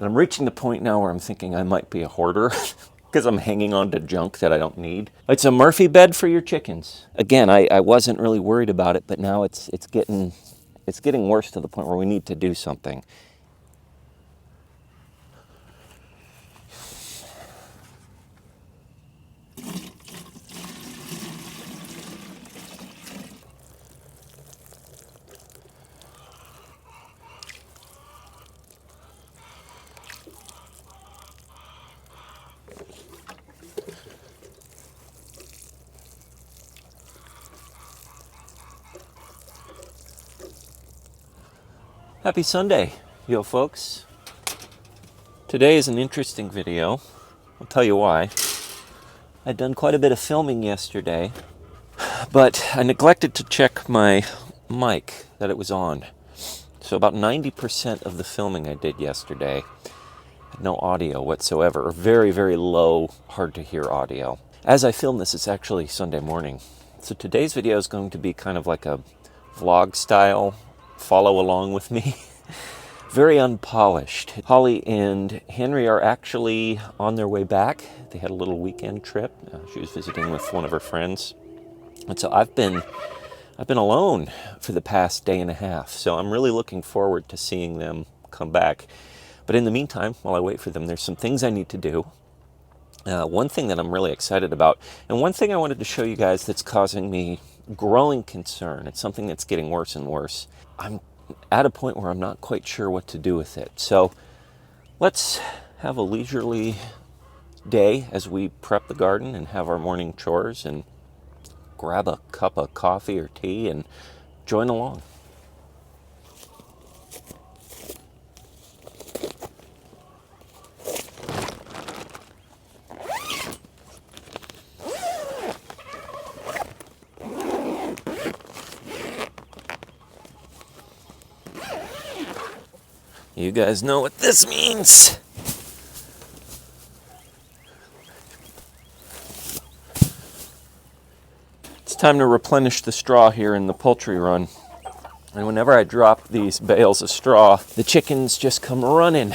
And I'm reaching the point now where I'm thinking I might be a hoarder because I'm hanging on to junk that I don't need. It's a Murphy bed for your chickens. Again, I wasn't really worried about it, but now it's getting worse to the point where we need to do something. Happy Sunday, yo folks. Today is an interesting video. I'll tell you why. I'd done quite a bit of filming yesterday, but I neglected to check my mic that it was on. So about 90% of the filming I did yesterday had no audio whatsoever, or very, very low, hard to hear audio. As I film this, it's actually Sunday morning. So today's video is going to be kind of like a vlog style, follow along with me. Very unpolished. Holly and Henry are actually on their way back. They had a little weekend trip. She was visiting with one of her friends. And so I've been alone for the past day and a half. So I'm really looking forward to seeing them come back. But in the meantime, while I wait for them, there's some things I need to do. One thing that I'm really excited about, and one thing I wanted to show you guys that's causing me growing concern. It's something that's getting worse and worse. I'm at a point where I'm not quite sure what to do with it. So let's have a leisurely day as we prep the garden and have our morning chores and grab a cup of coffee or tea and join along. You guys know what this means. It's time to replenish the straw here in the poultry run. And whenever I drop these bales of straw, the chickens just come running.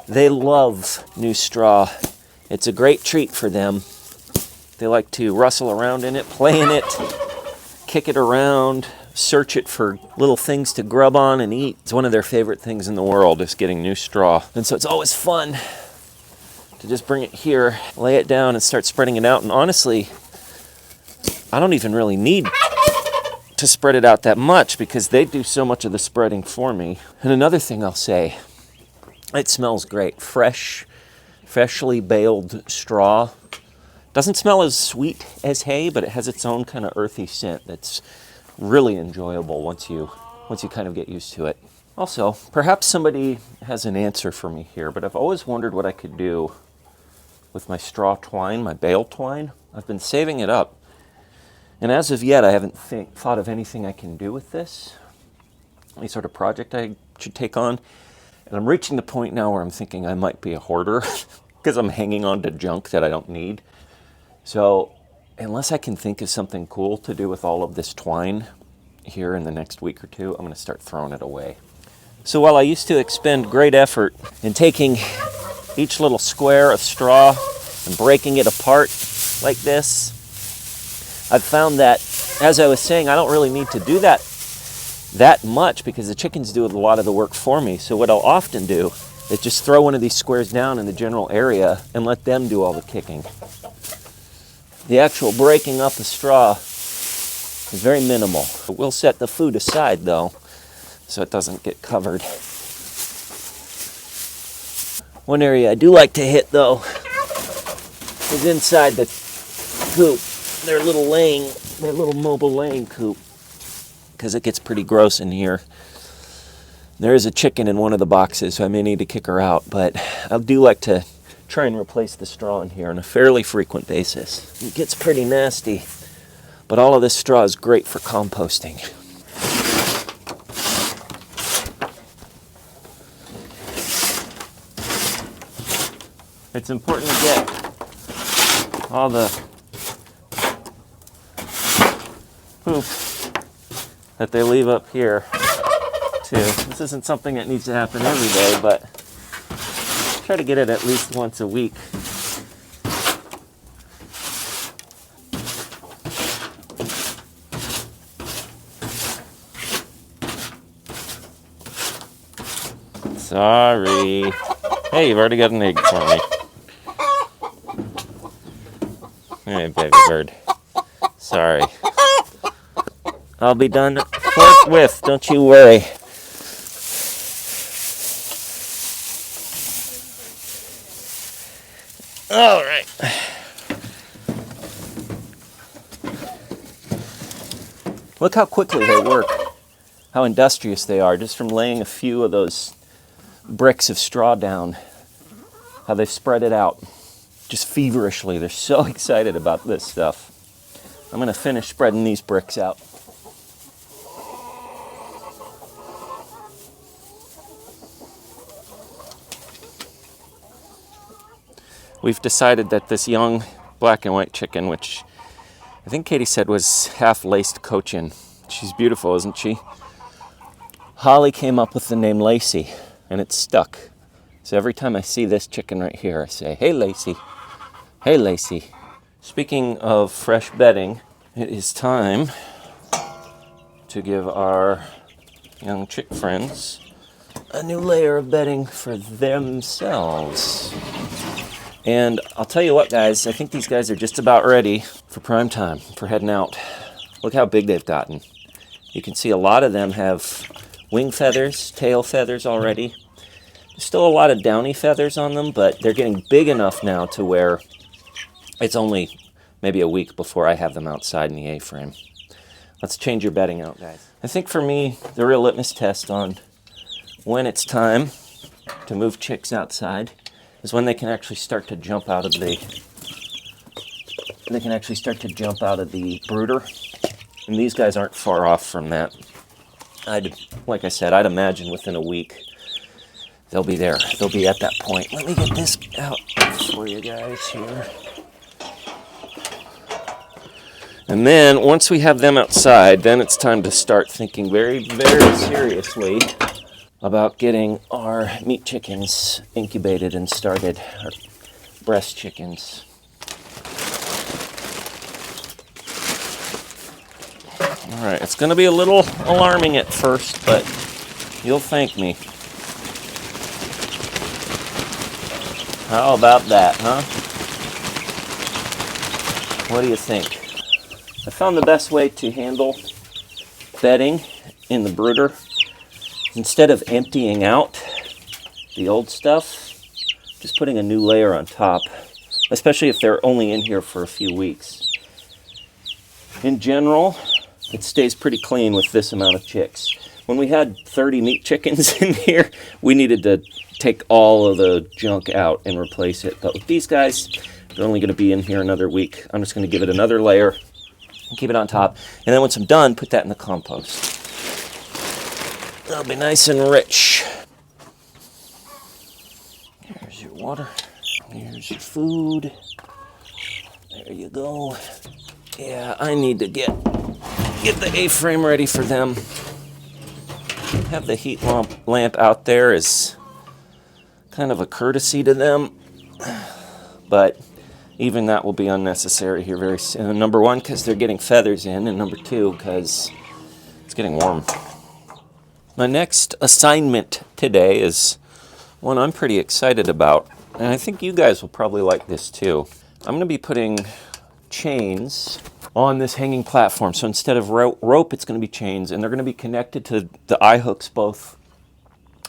They love new straw. It's a great treat for them. They like to rustle around in it, play in it, kick it around, search it for little things to grub on and eat. It's one of their favorite things in the world, is getting new straw. And so it's always fun to just bring it here, lay it down, and start spreading it out. And honestly, I don't even really need to spread it out that much because they do so much of the spreading for me. And another thing I'll say, it smells great. Freshly baled straw. Doesn't smell as sweet as hay, but it has its own kind of earthy scent that's really enjoyable once you kind of get used to it. Also, perhaps somebody has an answer for me here, but I've always wondered what I could do with my straw twine, my bale twine. I've been saving it up, and as of yet, I haven't thought of anything I can do with this, any sort of project I should take on. And I'm reaching the point now where I'm thinking I might be a hoarder because I'm hanging on to junk that I don't need. So unless I can think of something cool to do with all of this twine here in the next week or two, I'm going to start throwing it away. So while I used to expend great effort in taking each little square of straw and breaking it apart like this, I've found that, as I was saying, I don't really need to do that much because the chickens do a lot of the work for me. So what I'll often do is just throw one of these squares down in the general area and let them do all the kicking. The actual breaking up the straw is very minimal. We'll set the food aside though, so it doesn't get covered. One area I do like to hit though is inside the coop, their little mobile laying coop, because it gets pretty gross in here. There is a chicken in one of the boxes, so I may need to kick her out, but I do like to try and replace the straw in here on a fairly frequent basis. It gets pretty nasty, but all of this straw is great for composting. It's important to get all the poop that they leave up here too. This isn't something that needs to happen every day, but try to get it at least once a week. Sorry. Hey, you've already got an egg for me. Hey, baby bird. Sorry. I'll be done forthwith, don't you worry. All right. Look how quickly they work. How industrious they are, just from laying a few of those bricks of straw down. How they've spread it out. Just feverishly. They're so excited about this stuff. I'm going to finish spreading these bricks out. We've decided that this young black and white chicken, which I think Katie said was half-laced cochin. She's beautiful, isn't she? Holly came up with the name Lacey, and it's stuck. So every time I see this chicken right here, I say, "Hey, Lacey. Hey, Lacey." Speaking of fresh bedding, it is time to give our young chick friends a new layer of bedding for themselves. And I'll tell you what, guys, I think these guys are just about ready for prime time, for heading out. Look how big they've gotten. You can see a lot of them have wing feathers, tail feathers already. There's still a lot of downy feathers on them, but they're getting big enough now to where it's only maybe a week before I have them outside in the A-frame. Let's change your bedding out, guys. I think for me, the real litmus test on when it's time to move chicks outside is when they can actually start to jump out of the brooder. And these guys aren't far off from that. Like I said, I'd imagine within a week they'll be there. They'll be at that point. Let me get this out for you guys here. And then once we have them outside, then it's time to start thinking very, very seriously about getting our meat chickens incubated and started, our breast chickens. All right, it's going to be a little alarming at first, but you'll thank me. How about that, huh? What do you think? I found the best way to handle bedding in the brooder, instead of emptying out the old stuff, just putting a new layer on top, especially if they're only in here for a few weeks. In general, it stays pretty clean with this amount of chicks. When we had 30 meat chickens in here, we needed to take all of the junk out and replace it. But with these guys, they're only going to be in here another week. I'm just going to give it another layer and keep it on top. And then once I'm done, put that in the compost. That'll be nice and rich. Here's your water. Here's your food. There you go. Yeah, I need to get the A-frame ready for them. Have the heat lamp out there is kind of a courtesy to them, but even that will be unnecessary here very soon. Number one, because they're getting feathers in, and number two, because it's getting warm. My next assignment today is one I'm pretty excited about, and I think you guys will probably like this too. I'm going to be putting chains on this hanging platform. So instead of rope, it's going to be chains, and they're going to be connected to the eye hooks both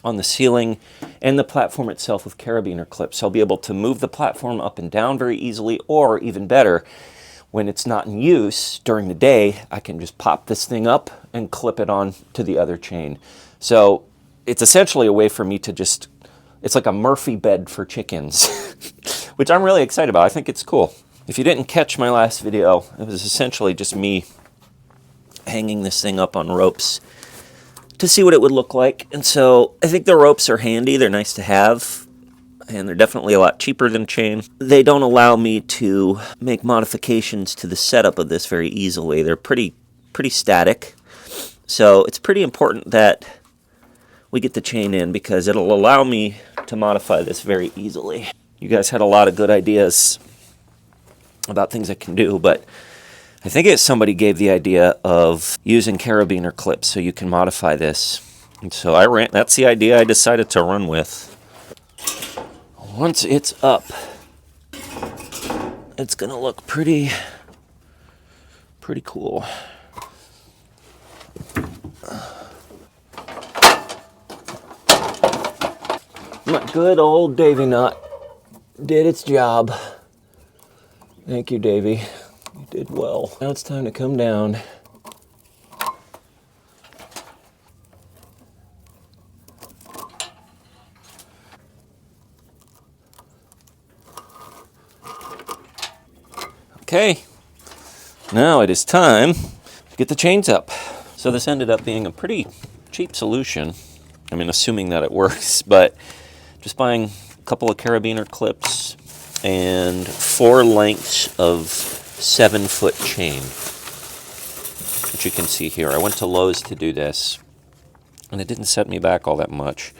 on the ceiling and the platform itself with carabiner clips. So I'll be able to move the platform up and down very easily, or even better, when it's not in use during the day, I can just pop this thing up and clip it on to the other chain. So it's essentially a way for me to just, it's like a Murphy bed for chickens, which I'm really excited about. I think it's cool. If you didn't catch my last video, it was essentially just me hanging this thing up on ropes to see what it would look like. And so I think the ropes are handy. They're nice to have, and they're definitely a lot cheaper than chain. They don't allow me to make modifications to the setup of this very easily. They're pretty static. So it's pretty important that we get the chain in, because it'll allow me to modify this very easily. You guys had a lot of good ideas about things I can do, but I think somebody gave the idea of using carabiner clips so you can modify this. And so that's the idea I decided to run with. Once it's up, it's gonna look pretty cool. My good old Davy knot did its job. Thank you, Davy. You did well. Now it's time to come down. Okay, now it is time to get the chains up. So this ended up being a pretty cheap solution. I mean, assuming that it works, but just buying a couple of carabiner clips and 4 lengths of 7-foot chain, which you can see here. I went to Lowe's to do this, and it didn't set me back all that much.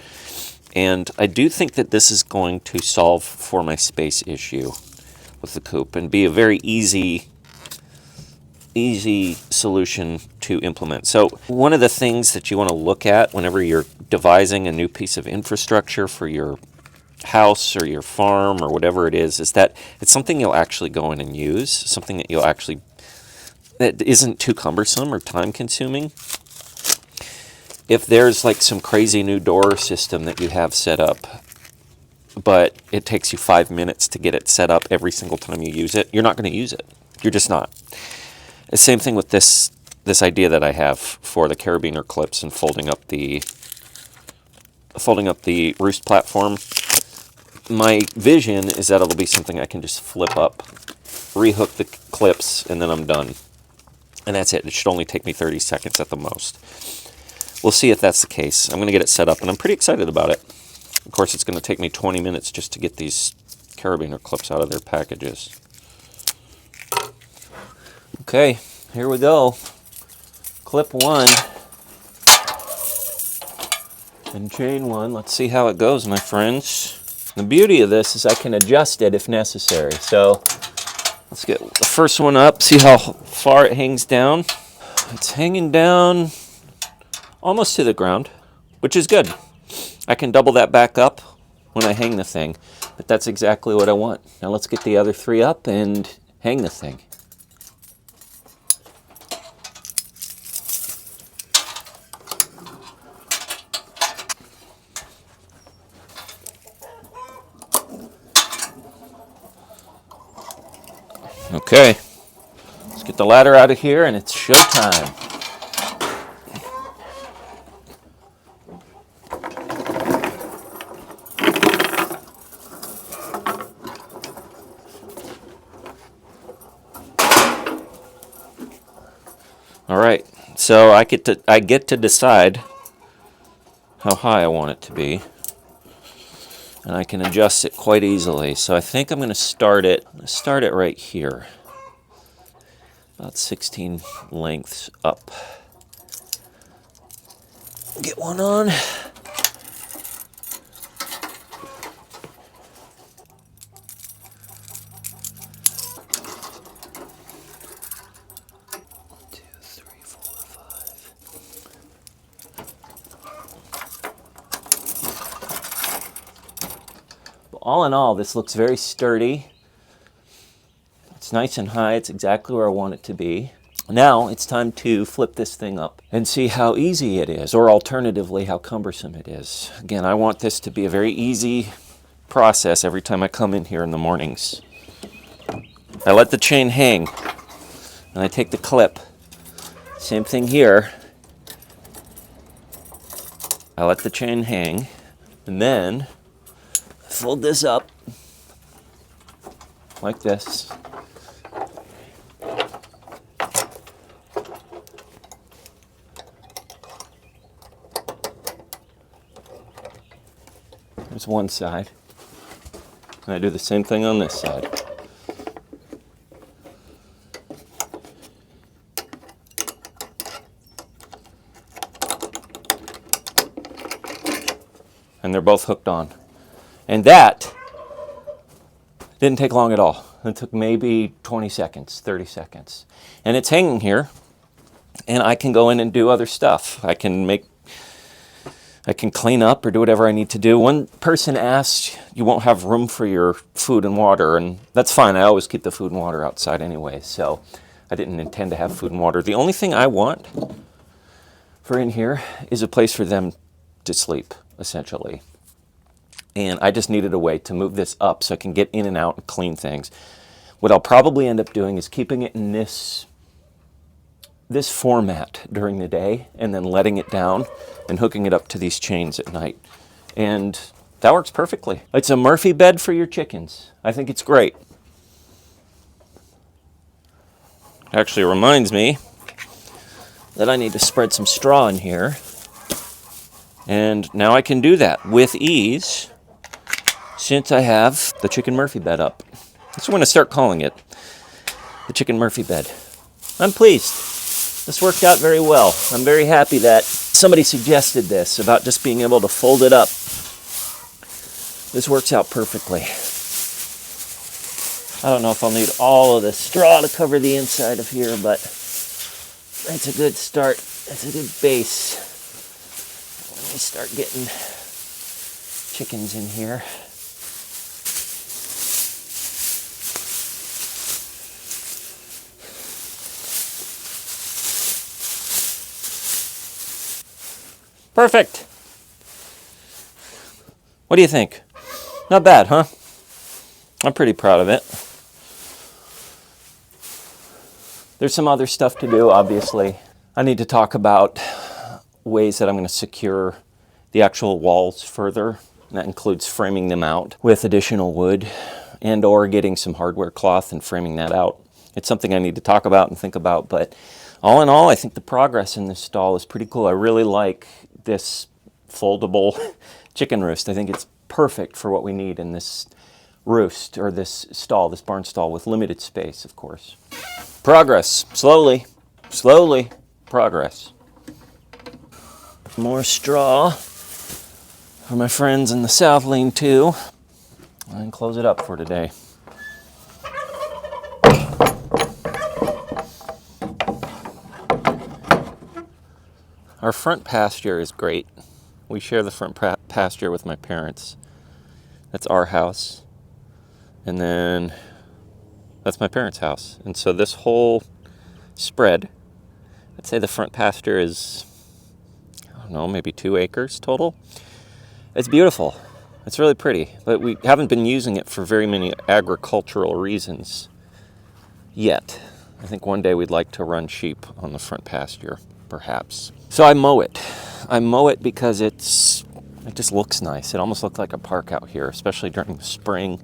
And I do think that this is going to solve for my space issue with the coop and be a very easy solution to implement. So one of the things that you want to look at whenever you're devising a new piece of infrastructure for your house or your farm or whatever it is that it's something you'll actually go in and use, something that isn't too cumbersome or time consuming. If there's like some crazy new door system that you have set up, but it takes you 5 minutes to get it set up every single time you use it, you're not going to use it. You're just not. The same thing with this idea that I have for the carabiner clips and folding up the roost platform. My vision is that it'll be something I can just flip up, rehook the clips, and then I'm done. And that's it. It should only take me 30 seconds at the most. We'll see if that's the case. I'm going to get it set up, and I'm pretty excited about it. Of course, it's going to take me 20 minutes just to get these carabiner clips out of their packages. Okay, here we go. Clip 1 and chain 1. Let's see how it goes, my friends. The beauty of this is I can adjust it if necessary. So let's get the first one up, see how far it hangs down. It's hanging down almost to the ground, which is good. I can double that back up when I hang the thing, but that's exactly what I want. Now let's get the other 3 up and hang the thing. Okay, let's get the ladder out of here and it's showtime. All right, so I get to decide how high I want it to be, and I can adjust it quite easily. So I think I'm going to start it right here, about 16 lengths up. Get one on. All in all, this looks very sturdy. It's nice and high. It's exactly where I want it to be. Now it's time to flip this thing up and see how easy it is, or alternatively, how cumbersome it is. Again, I want this to be a very easy process every time I come in here in the mornings. I let the chain hang, and I take the clip. Same thing here. I let the chain hang, and then fold this up like this. There's one side. And I do the same thing on this side. and they're both hooked on. And that didn't take long at all. It took maybe 20 seconds, 30 seconds. And it's hanging here, and I can go in and do other stuff. I can clean up or do whatever I need to do. One person asked, you won't have room for your food and water, and that's fine. I always keep the food and water outside anyway, so I didn't intend to have food and water. The only thing I want for in here is a place for them to sleep, essentially. And I just needed a way to move this up so I can get in and out and clean things. What I'll probably end up doing is keeping it in this format during the day and then letting it down and hooking it up to these chains at night. And that works perfectly. It's a Murphy bed for your chickens. I think it's great. Actually reminds me that I need to spread some straw in here. And now I can do that with ease since I have the chicken Murphy bed up. That's what I'm going to start calling it, the chicken Murphy bed. I'm pleased. This worked out very well. I'm very happy that somebody suggested this about just being able to fold it up. This works out perfectly. I don't know if I'll need all of the straw to cover the inside of here, but that's a good start. That's a good base. Let me start getting chickens in here. Perfect. What do you think? Not bad, huh? I'm pretty proud of it. There's some other stuff to do, obviously. I need to talk about ways that I'm going to secure the actual walls further. And that includes framing them out with additional wood and or getting some hardware cloth and framing that out. It's something I need to talk about and think about, but all in all, I think the progress in this stall is pretty cool. I really like this foldable chicken roost. I think it's perfect for what we need in this roost, or this stall, this barn stall with limited space, of course. Progress. Slowly, progress. More straw for my friends in the south lean too. And close it up for today. Our front pasture is great. We share the front pasture with my parents. That's our house. And then that's my parents' house. And so this whole spread, I'd say the front pasture is, I don't know, maybe 2 acres total. It's beautiful. It's really pretty. But we haven't been using it for very many agricultural reasons yet. I think one day we'd like to run sheep on the front pasture, perhaps. So I mow it. I mow it because it just looks nice. It almost looks like a park out here, especially during the spring.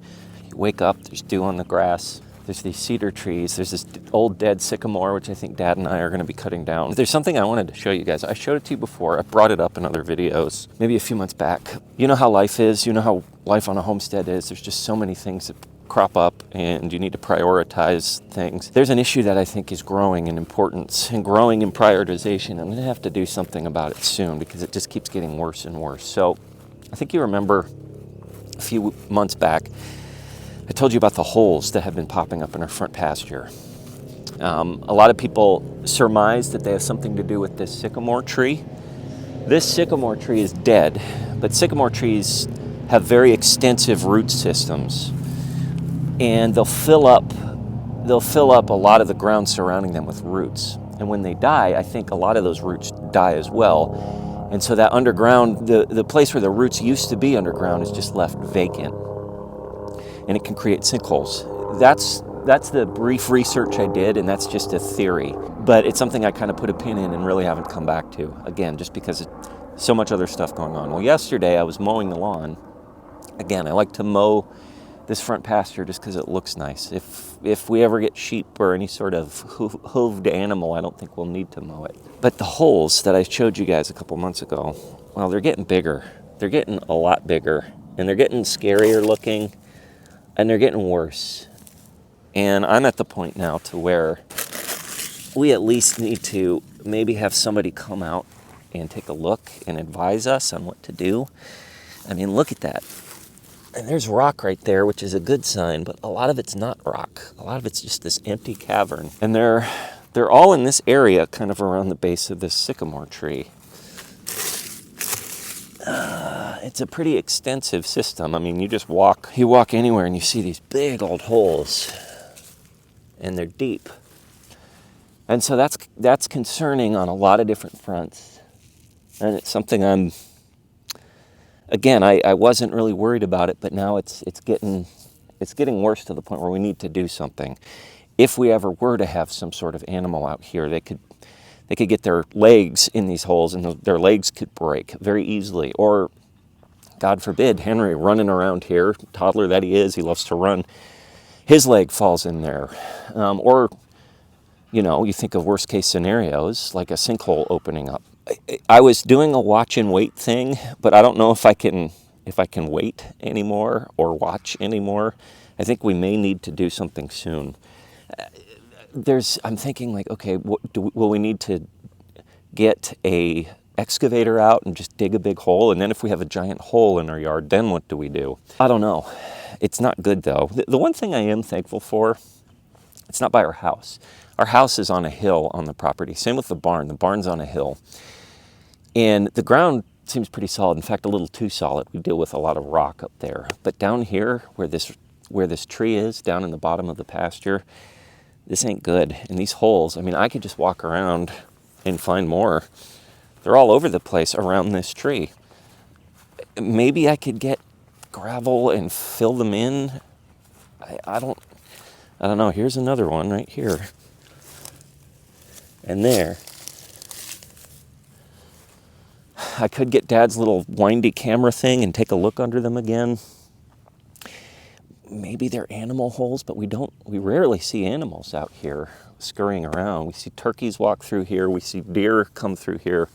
You wake up, there's dew on the grass. There's these cedar trees. There's this old dead sycamore, which I think Dad and I are going to be cutting down. There's something I wanted to show you guys. I showed it to you before. I brought it up in other videos, maybe a few months back. You know how life is. You know how life on a homestead is. There's just so many things that crop up, and you need to prioritize things. There's an issue that I think is growing in importance and growing in prioritization. I'm going to have to do something about it soon because it just keeps getting worse and worse. So I think you remember a few months back, I told you about the holes that have been popping up in our front pasture. A lot of people surmise that they have something to do with this sycamore tree. This sycamore tree is dead, but sycamore trees have very extensive root systems, and they'll fill up a lot of the ground surrounding them with roots. And when they die, I think a lot of those roots die as well. And so that underground, the place where the roots used to be underground is just left vacant. And it can create sinkholes. That's the brief research I did, and that's just a theory. But it's something I kind of put a pin in and really haven't come back to. Again, just because it's so much other stuff going on. Well, yesterday I was mowing the lawn. Again, I like to mow this front pasture just because it looks nice. If we ever get sheep or any sort of hooved animal, I don't think we'll need to mow it. But the holes that I showed you guys a couple months ago, well, they're getting bigger. They're getting a lot bigger, and they're getting scarier looking, and they're getting worse. And I'm at the point now to where we at least need to maybe have somebody come out and take a look and advise us on what to do. I mean, look at that. And there's rock right there, which is a good sign, but a lot of it's not rock. A lot of it's just this empty cavern. And they're all in this area, kind of around the base of this sycamore tree. It's a pretty extensive system. I mean, you walk anywhere and you see these big old holes, and they're deep. And so that's concerning on a lot of different fronts. And it's something I wasn't really worried about it, but now it's getting worse to the point where we need to do something. If we ever were to have some sort of animal out here, they could get their legs in these holes, and their legs could break very easily. Or, God forbid, Henry running around here, toddler that he is, he loves to run, his leg falls in there. Or, you think of worst case scenarios, like a sinkhole opening up. I was doing a watch and wait thing, but I don't know if I can wait anymore or watch anymore. I think we may need to do something soon. I'm thinking like, okay, will we need to get a excavator out and just dig a big hole? And then if we have a giant hole in our yard, then what do we do? I don't know. It's not good though. The one thing I am thankful for, it's not by our house. Our house is on a hill on the property. Same with the barn. The barn's on a hill. And the ground seems pretty solid. In fact, a little too solid. We deal with a lot of rock up there. But down here, where this tree is, down in the bottom of the pasture, this ain't good. And these holes, I mean, I could just walk around and find more. They're all over the place around this tree. Maybe I could get gravel and fill them in. I don't know. Here's another one right here. And there. I could get Dad's little windy camera thing and take a look under them again. Maybe they're animal holes, but we rarely see animals out here scurrying around. We see turkeys walk through here. We see deer come through here.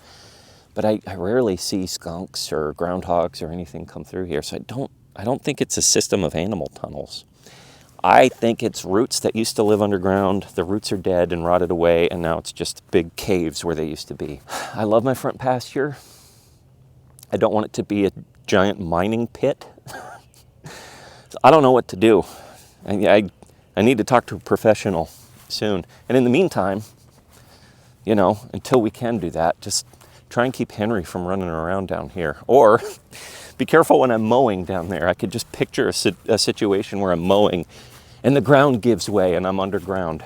But I rarely see skunks or groundhogs or anything come through here. So I don't think it's a system of animal tunnels. I think it's roots that used to live underground. The roots are dead and rotted away, and now it's just big caves where they used to be. I love my front pasture. I don't want it to be a giant mining pit. So I don't know what to do. I need to talk to a professional soon. And in the meantime, until we can do that, just try and keep Henry from running around down here. Or be careful when I'm mowing down there. I could just picture a situation where I'm mowing and the ground gives way and I'm underground.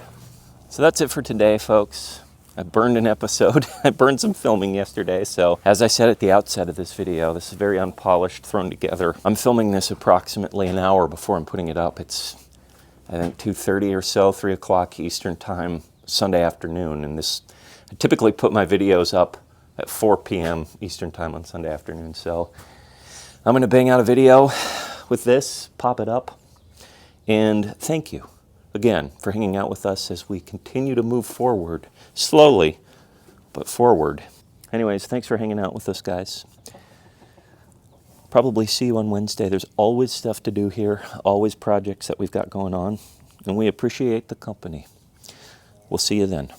So that's it for today, folks. I burned an episode. I burned some filming yesterday. So as I said at the outset of this video, this is very unpolished, thrown together. I'm filming this approximately an hour before I'm putting it up. It's, I think, 2:30 or so, 3 o'clock Eastern time, Sunday afternoon. And I typically put my videos up at 4 p.m. Eastern time on Sunday afternoon. So I'm going to bang out a video with this, pop it up. And thank you again for hanging out with us as we continue to move forward, slowly, but forward. Anyways, thanks for hanging out with us, guys. Probably see you on Wednesday. There's always stuff to do here, always projects that we've got going on, and we appreciate the company. We'll see you then.